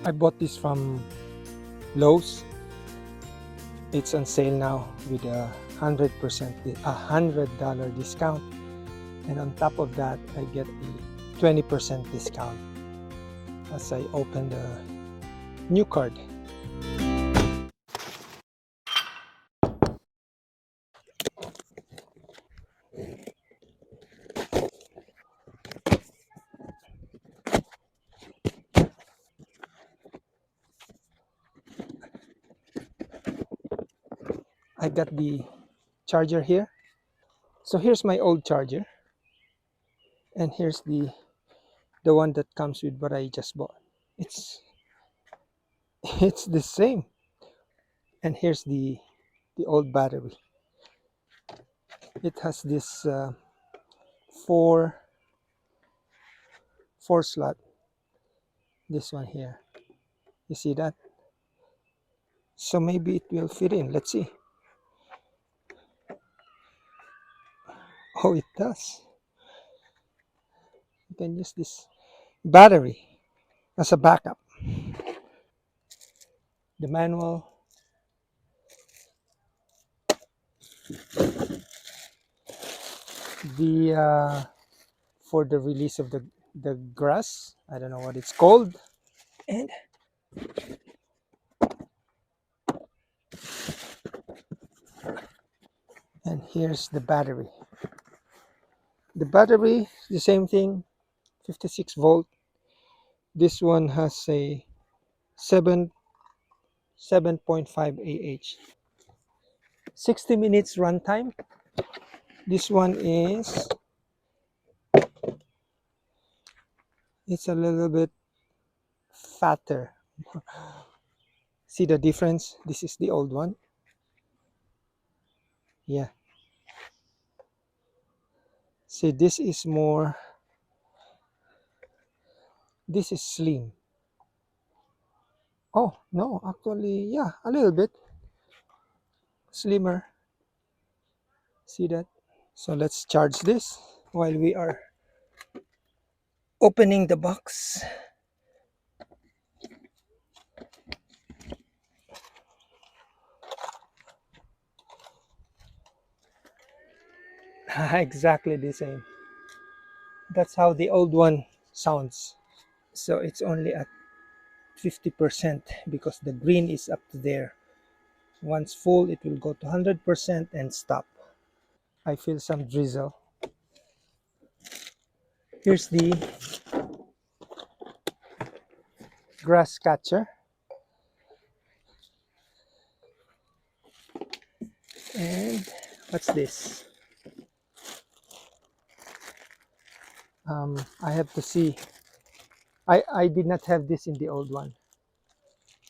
I bought this from Lowe's. It's on sale now with a $100 discount, and on top of that I get a 20% discount as I open the new card. I got the charger here. So here's my old charger, and here's the one that comes with what I just bought. It's it's the same. And here's the old battery. It has this four slot. This one here. You see that? So maybe it will fit in. Let's see. Oh, it does. You can use this battery as a backup. The manual. The for the release of the grass. I don't know what it's called. And here's the battery. The battery, the same thing, 56 volt. This one has a 7.5 ah. 60 minutes runtime. This one is, it's a little bit fatter. See the difference? This is the old one. Yeah. See, this is more, this is slim. Oh, no, actually, yeah, a little bit slimmer. See that? So let's charge this while we are opening the box. Exactly the same. That's how the old one sounds. So it's only at 50% because the green is up to there. Once full, it will go to 100% and stop. I feel some drizzle. Here's the grass catcher. And what's this? I have to see. I did not have this in the old one.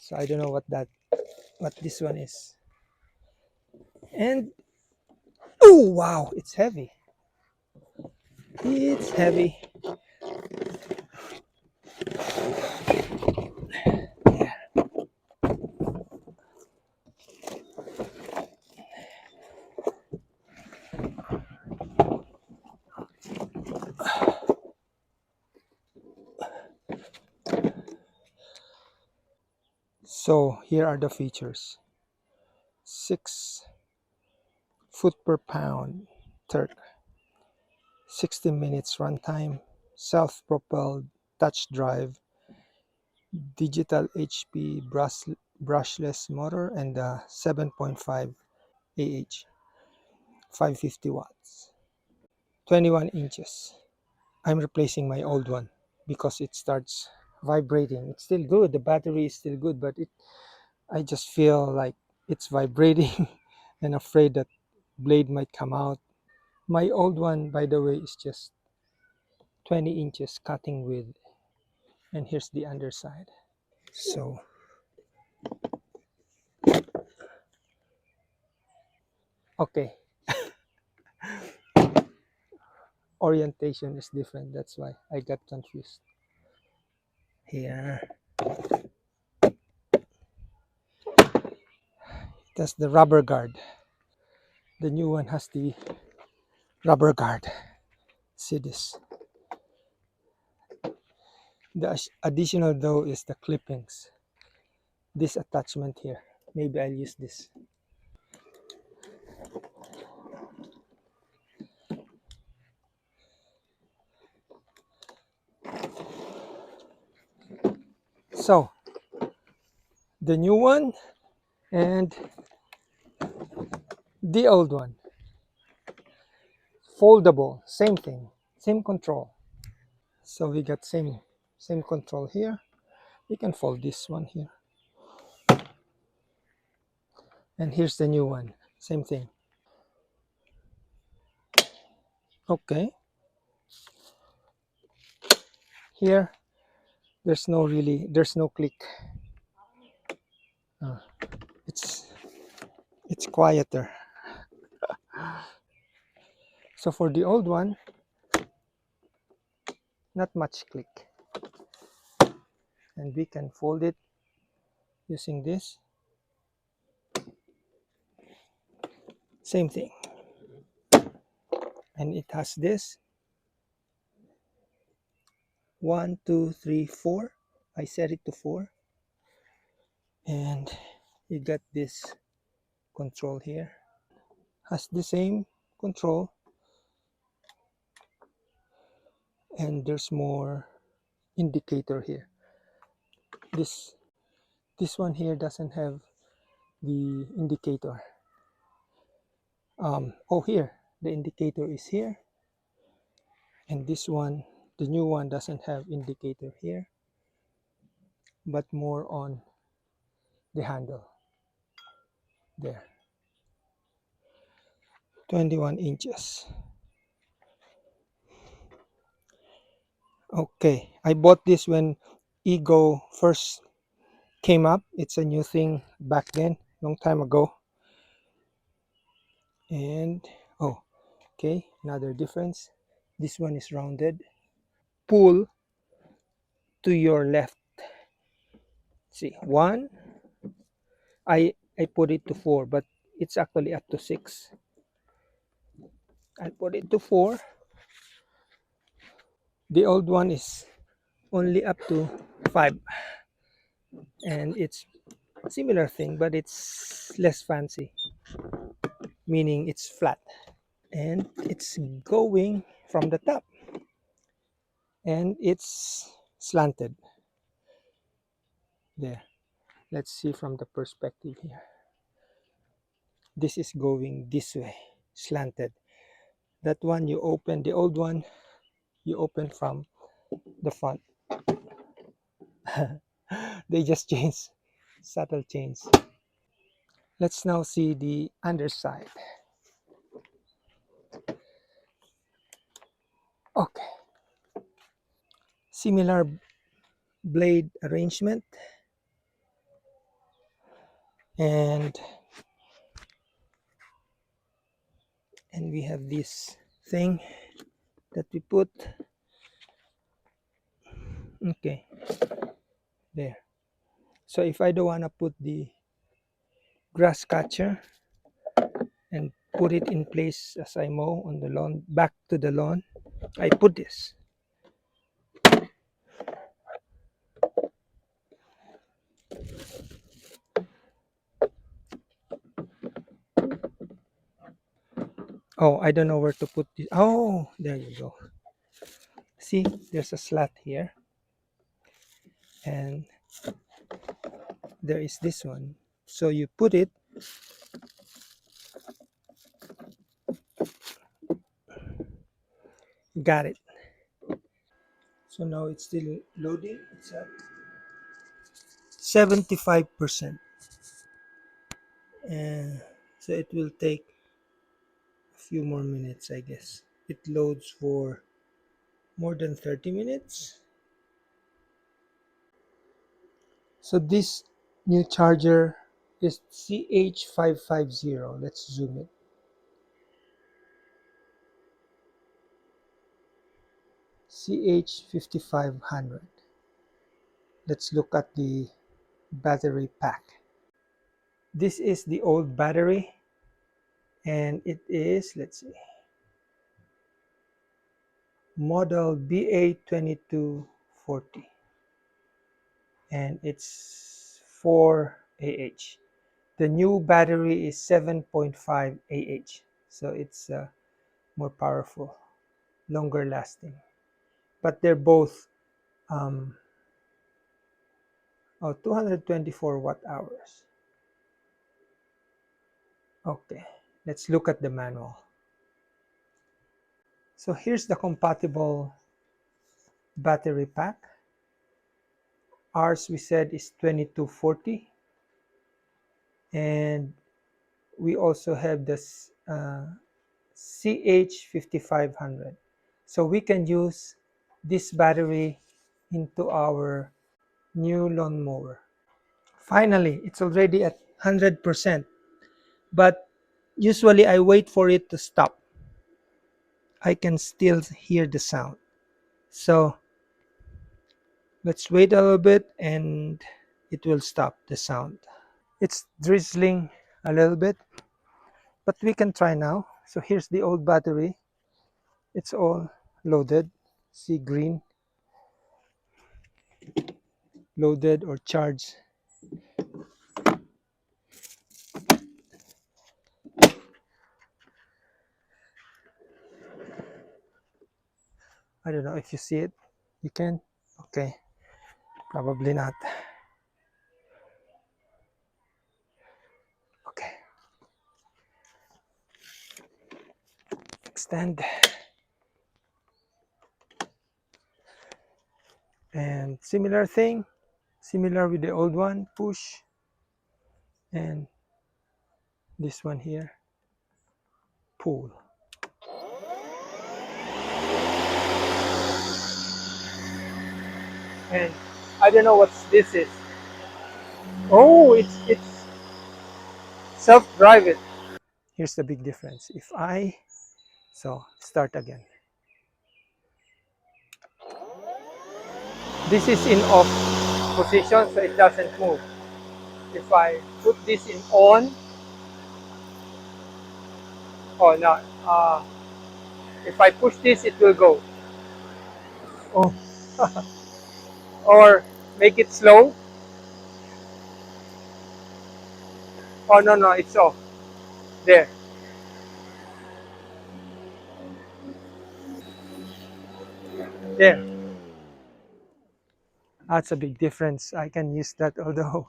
So I don't know what this one is. And oh wow, it's heavy. It's heavy. So here are the features. 6 foot per pound torque, 60 minutes runtime, self-propelled touch drive, digital HP brushless motor, and 7.5 ah, 550 watts, 21 inches. I'm replacing my old one because it starts vibrating. It's still good. The battery is still good, but I just feel like it's vibrating and afraid that blade might come out. My old one, by the way, is just 20 inches cutting width, and here's the underside. So okay, orientation is different, that's why I got confused. Here, that's the rubber guard. The new one has the rubber guard. See this? The additional though is the clippings. This attachment here. Maybe I'll use this. So the new one and the old one. Foldable, same thing, same control. So we got same control here. We can fold this one here. And here's the new one. Same thing. Okay. Here there's no click. Uh, it's it's quieter. So for the old one, not much click. And we can fold it using this. Same thing. And it has this 1, 2, 3, 4. I set it to 4. And you got this control here. Has the same control. And there's more indicator here. This one here doesn't have the indicator. Oh, here the indicator is here, and this one, the new one, doesn't have indicator here, but more on the handle there. 21 inches. Okay, I bought this when Ego first came up. It's a new thing back then, long time ago. And oh, okay, another difference. This one is rounded. Pull to your left. See, one. I put it to 4, but it's actually up to 6. I put it to 4. The old one is only up to 5, and it's similar thing, but it's less fancy, meaning it's flat and it's going from the top and it's slanted there. Let's see from the perspective here. This is going this way, slanted. That one you open, the old one you open from the front. They just change, subtle change. Let's now see the underside. Okay, similar blade arrangement, and we have this thing that we put. Okay, there. So if I don't want to put the grass catcher and put it in place as I mow on the lawn, back to the lawn, I put this. Oh, I don't know where to put this. Oh, there you go. See, there's a slat here, and there is this one. So you put it, got it. So now it's still loading. It's at 75%. And so it will take a few more minutes, I guess. It loads for more than 30 minutes. So this new charger is CH550. Let's zoom it. CH5500. Let's look at the battery pack. This is the old battery, and it is, let's see, model BA2240. and it's 4 ah. The new battery is 7.5 ah, so it's more powerful, longer lasting. But they're both um, 224 watt hours. Okay, let's look at the manual. So here's the compatible battery pack. Ours, we said, is 2240, and we also have this CH5500. So we can use this battery into our new lawnmower. Finally, it's already at 100%, but usually I wait for it to stop. I can still hear the sound. So let's wait a little bit and it will stop the sound. It's drizzling a little bit, but we can try now. So here's the old battery. It's all loaded. See, green, loaded or charged. I don't know if you see it. You can? Okay, probably not. Okay, extend. And similar thing, similar with the old one, push. And this one here, pull. And I don't know what this is. Oh, it's self-drive it. Here's the big difference. If I, so start again. This is in off position, so it doesn't move. If I put this in on, oh no, if I push this, it will go. Oh, or make it slow. Oh no, no, it's off. There, there. That's a big difference. I can use that, although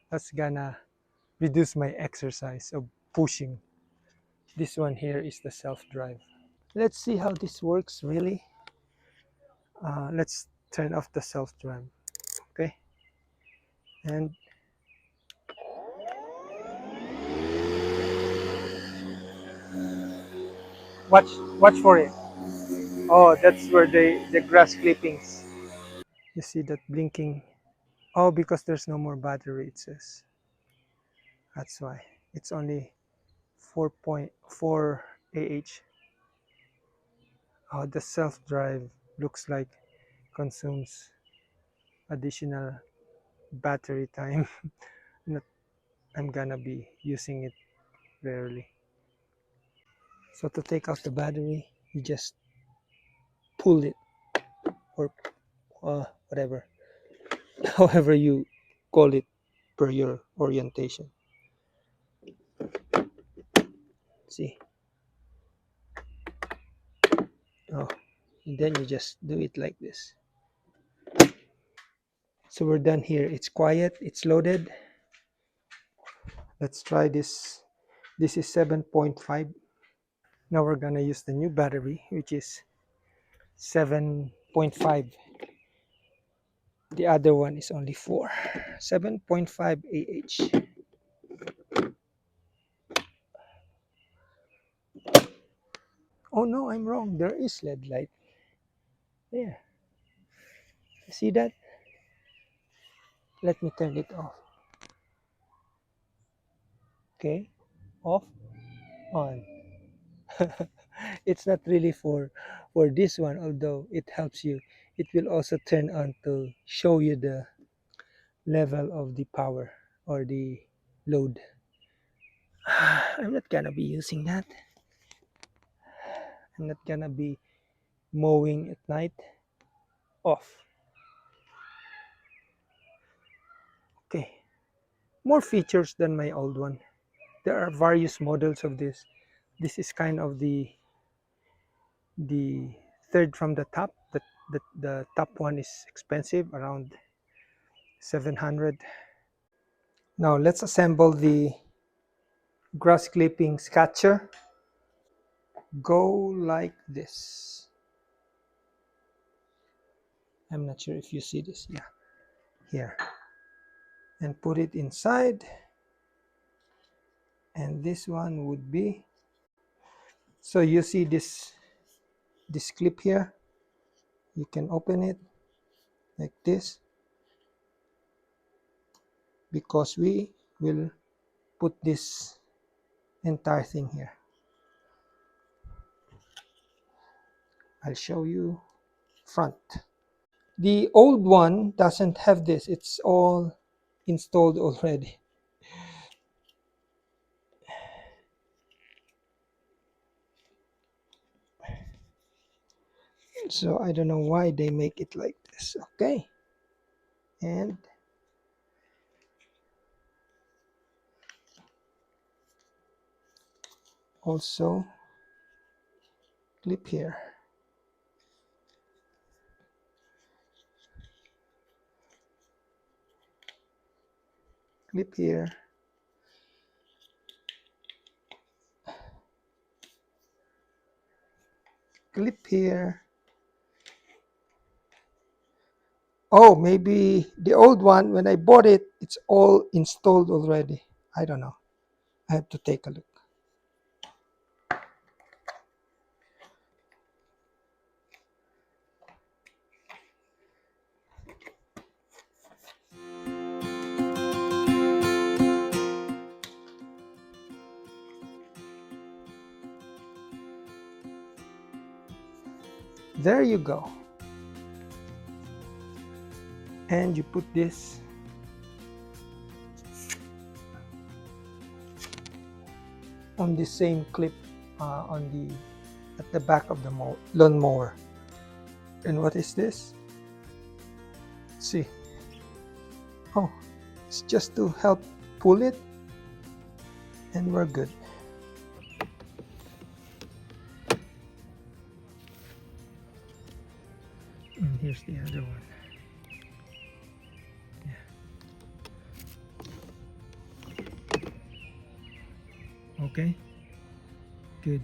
that's gonna reduce my exercise of pushing. This one here is the self-drive. Let's see how this works really. Let's turn off the self-drive. Okay, and watch watch for it. Oh, that's where the grass clippings. You see that blinking? Oh, because there's no more battery, it says. That's why. It's only 4.4 ah. Oh, the self-drive looks like consumes additional battery time. Not, I'm gonna be using it rarely. So to take out the battery, you just pull it, or whatever, however you call it per your orientation. See? Oh, and then you just do it like this. So we're done here. It's quiet, it's loaded. Let's try this. This is 7.5. Now we're gonna use the new battery, which is 7.5. The other one is only 4. 7.5 ah. Oh no, I'm wrong. There is LED light. There. See that? Let me turn it off. Okay. Off, on. It's not really for this one, although it helps you. It will also turn on to show you the level of the power or the load. I'm not gonna be using that. I'm not gonna be mowing at night. Off. more features than my old one. There are various models of this. This is kind of the third from the top. The top one is expensive, around 700. Now let's assemble the grass clipping scatcher. Go like this. I'm not sure if you see this. Yeah, here. And put it inside. And this one would be, so you see this clip here. You can open it like this, because we will put this entire thing here. I'll show you front. The old one doesn't have this. It's all installed already. So I don't know why they make it like this. Okay. And also clip here. Clip here. Clip here. Oh, maybe the old one, when I bought it, it's all installed already. I don't know. I have to take a look. There you go. And you put this on the same clip at the back of the lawn mower. And what is this? Let's see. Oh, it's just to help pull it, and we're good. And here's the other one. Yeah. Okay. Good.